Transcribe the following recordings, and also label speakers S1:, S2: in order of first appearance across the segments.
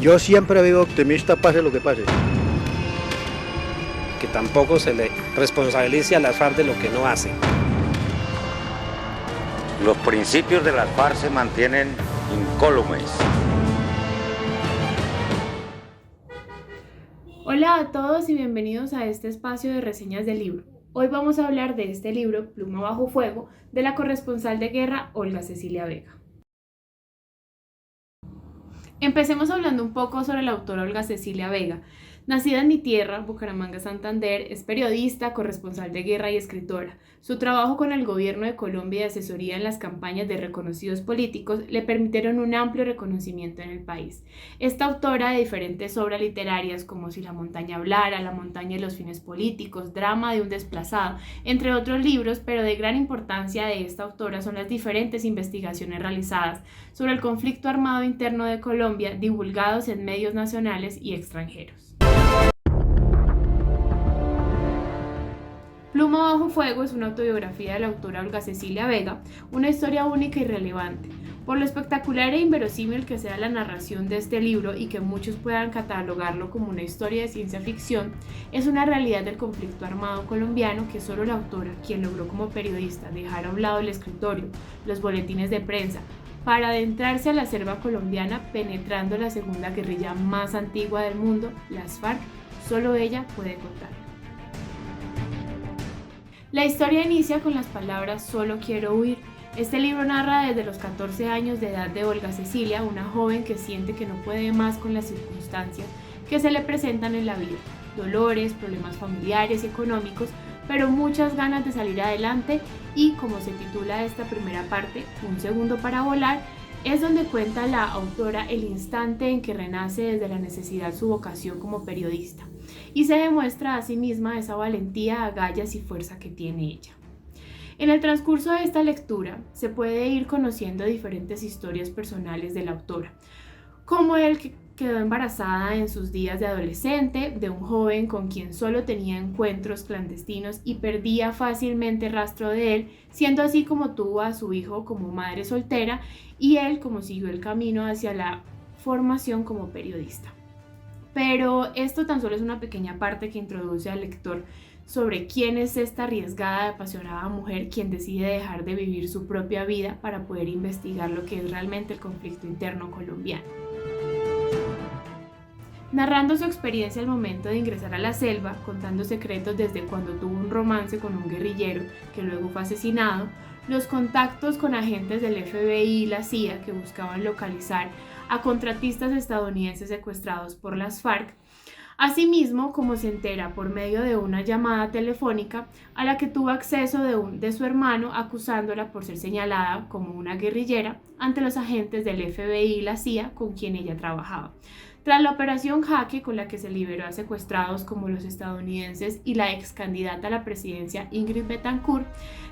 S1: Yo siempre vivo optimista, pase lo que pase.
S2: Que tampoco se le responsabilice a las FARC de lo que no hacen.
S3: Los principios de las FARC se mantienen incólumes.
S4: Hola a todos y bienvenidos a este espacio de reseñas del libro. Hoy vamos a hablar de este libro, Pluma bajo fuego, de la corresponsal de guerra Olga Cecilia Vega. Empecemos hablando un poco sobre la autora Olga Cecilia Vega. Nacida en mi tierra, Bucaramanga, Santander, es periodista, corresponsal de guerra y escritora. Su trabajo con el gobierno de Colombia y asesoría en las campañas de reconocidos políticos le permitieron un amplio reconocimiento en el país. Esta autora de diferentes obras literarias como Si la montaña hablara, La montaña y los fines políticos, Drama de un desplazado, entre otros libros, pero de gran importancia de esta autora son las diferentes investigaciones realizadas sobre el conflicto armado interno de Colombia, divulgados en medios nacionales y extranjeros. Pluma bajo fuego es una autobiografía de la autora Olga Cecilia Vega, una historia única y relevante. Por lo espectacular e inverosímil que sea la narración de este libro y que muchos puedan catalogarlo como una historia de ciencia ficción, es una realidad del conflicto armado colombiano que solo la autora, quien logró como periodista dejar a un lado el escritorio, los boletines de prensa, para adentrarse a la selva colombiana penetrando la segunda guerrilla más antigua del mundo, las FARC, solo ella puede contar. La historia inicia con las palabras "solo quiero huir". Este libro narra desde los 14 años de edad de Olga Cecilia, una joven que siente que no puede más con las circunstancias que se le presentan en la vida, dolores, problemas familiares y económicos, pero muchas ganas de salir adelante y, como se titula esta primera parte, Un segundo para volar, es donde cuenta la autora el instante en que renace desde la necesidad su vocación como periodista y se demuestra a sí misma esa valentía, agallas y fuerza que tiene ella. En el transcurso de esta lectura se puede ir conociendo diferentes historias personales de la autora, como el que quedó embarazada en sus días de adolescente, de un joven con quien solo tenía encuentros clandestinos y perdía fácilmente rastro de él, siendo así como tuvo a su hijo como madre soltera y él como siguió el camino hacia la formación como periodista. Pero esto tan solo es una pequeña parte que introduce al lector sobre quién es esta arriesgada y apasionada mujer quien decide dejar de vivir su propia vida para poder investigar lo que es realmente el conflicto interno colombiano. Narrando su experiencia al momento de ingresar a la selva, contando secretos desde cuando tuvo un romance con un guerrillero que luego fue asesinado, los contactos con agentes del FBI y la CIA que buscaban localizar a contratistas estadounidenses secuestrados por las FARC, asimismo como se entera por medio de una llamada telefónica a la que tuvo acceso de su hermano acusándola por ser señalada como una guerrillera ante los agentes del FBI y la CIA con quien ella trabajaba. Tras la operación Jaque, con la que se liberó a secuestrados como los estadounidenses y la ex candidata a la presidencia Ingrid Betancourt,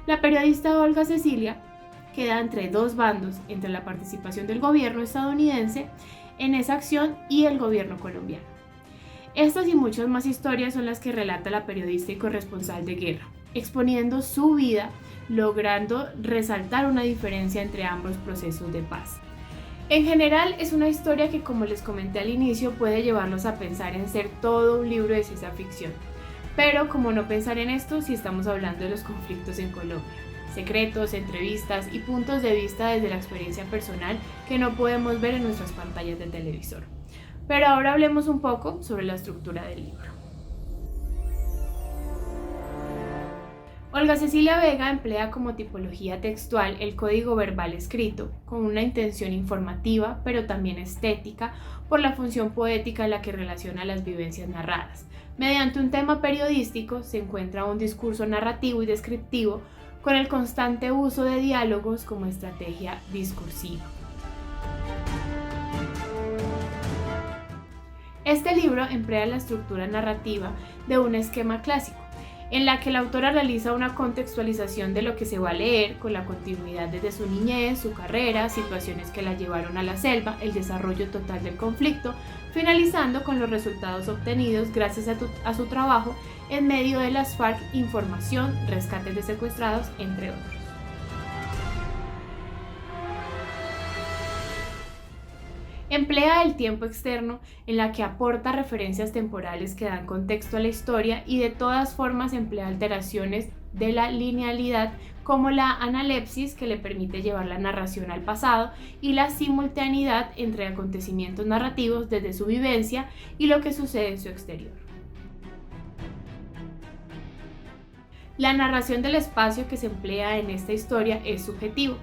S4: la periodista Olga Cecilia queda entre dos bandos, entre la participación del gobierno estadounidense en esa acción y el gobierno colombiano. Estas y muchas más historias son las que relata la periodista y corresponsal de guerra, exponiendo su vida, logrando resaltar una diferencia entre ambos procesos de paz. En general es una historia que, como les comenté al inicio, puede llevarlos a pensar en ser todo un libro de ciencia ficción. Pero ¿cómo no pensar en esto si estamos hablando de los conflictos en Colombia? Secretos, entrevistas y puntos de vista desde la experiencia personal que no podemos ver en nuestras pantallas de televisor. Pero ahora hablemos un poco sobre la estructura del libro. Olga Cecilia Vega emplea como tipología textual el código verbal escrito, con una intención informativa, pero también estética, por la función poética en la que relaciona las vivencias narradas. Mediante un tema periodístico se encuentra un discurso narrativo y descriptivo, con el constante uso de diálogos como estrategia discursiva. Este libro emplea la estructura narrativa de un esquema clásico, en la que la autora realiza una contextualización de lo que se va a leer con la continuidad desde su niñez, su carrera, situaciones que la llevaron a la selva, el desarrollo total del conflicto, finalizando con los resultados obtenidos gracias a su trabajo en medio de las FARC, información, rescates de secuestrados, entre otros. Emplea el tiempo externo en la que aporta referencias temporales que dan contexto a la historia y de todas formas emplea alteraciones de la linealidad como la analepsis, que le permite llevar la narración al pasado, y la simultaneidad entre acontecimientos narrativos desde su vivencia y lo que sucede en su exterior. La narración del espacio que se emplea en esta historia es subjetivo,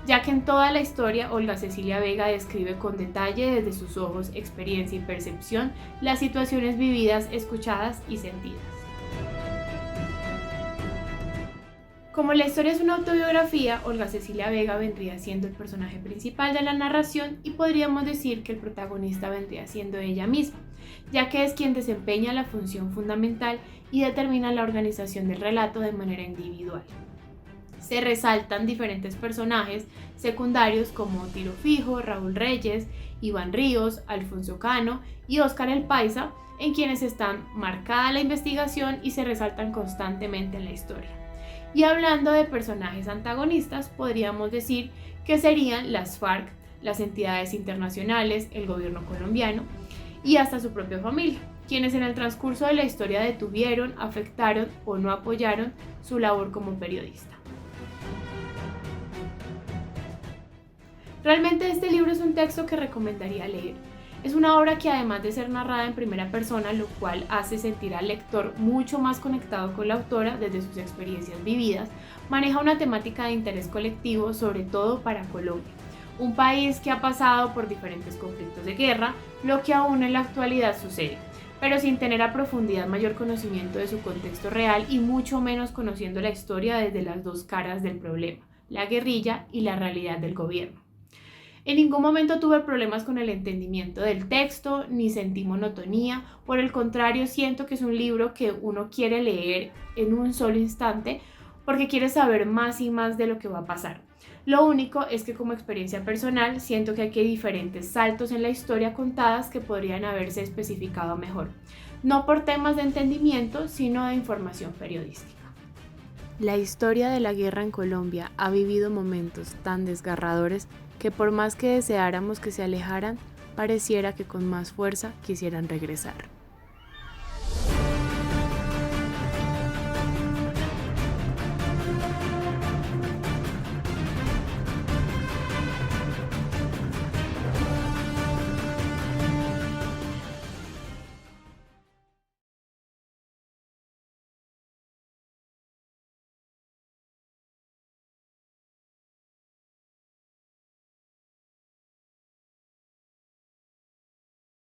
S4: ya que en toda la historia Olga Cecilia Vega describe con detalle desde sus ojos, experiencia y percepción las situaciones vividas, escuchadas y sentidas. Como la historia es una autobiografía, Olga Cecilia Vega vendría siendo el personaje principal de la narración y podríamos decir que el protagonista vendría siendo ella misma, ya que es quien desempeña la función fundamental y determina la organización del relato de manera individual. Se resaltan diferentes personajes secundarios como Tiro Fijo, Raúl Reyes, Iván Ríos, Alfonso Cano y Óscar el Paisa, en quienes están marcada la investigación y se resaltan constantemente en la historia. Y hablando de personajes antagonistas, podríamos decir que serían las FARC, las entidades internacionales, el gobierno colombiano y hasta su propia familia, quienes en el transcurso de la historia detuvieron, afectaron o no apoyaron su labor como periodista. Realmente este libro es un texto que recomendaría leer. Es una obra que además de ser narrada en primera persona, lo cual hace sentir al lector mucho más conectado con la autora desde sus experiencias vividas, maneja una temática de interés colectivo, sobre todo para Colombia, un país que ha pasado por diferentes conflictos de guerra, lo que aún en la actualidad sucede, pero sin tener a profundidad mayor conocimiento de su contexto real y mucho menos conociendo la historia desde las dos caras del problema, la guerrilla y la realidad del gobierno. En ningún momento tuve problemas con el entendimiento del texto, ni sentí monotonía. Por el contrario, siento que es un libro que uno quiere leer en un solo instante porque quiere saber más y más de lo que va a pasar. Lo único es que como experiencia personal siento que hay diferentes saltos en la historia contadas que podrían haberse especificado mejor. No por temas de entendimiento, sino de información periodística. La historia de la guerra en Colombia ha vivido momentos tan desgarradores que por más que deseáramos que se alejaran, pareciera que con más fuerza quisieran regresar.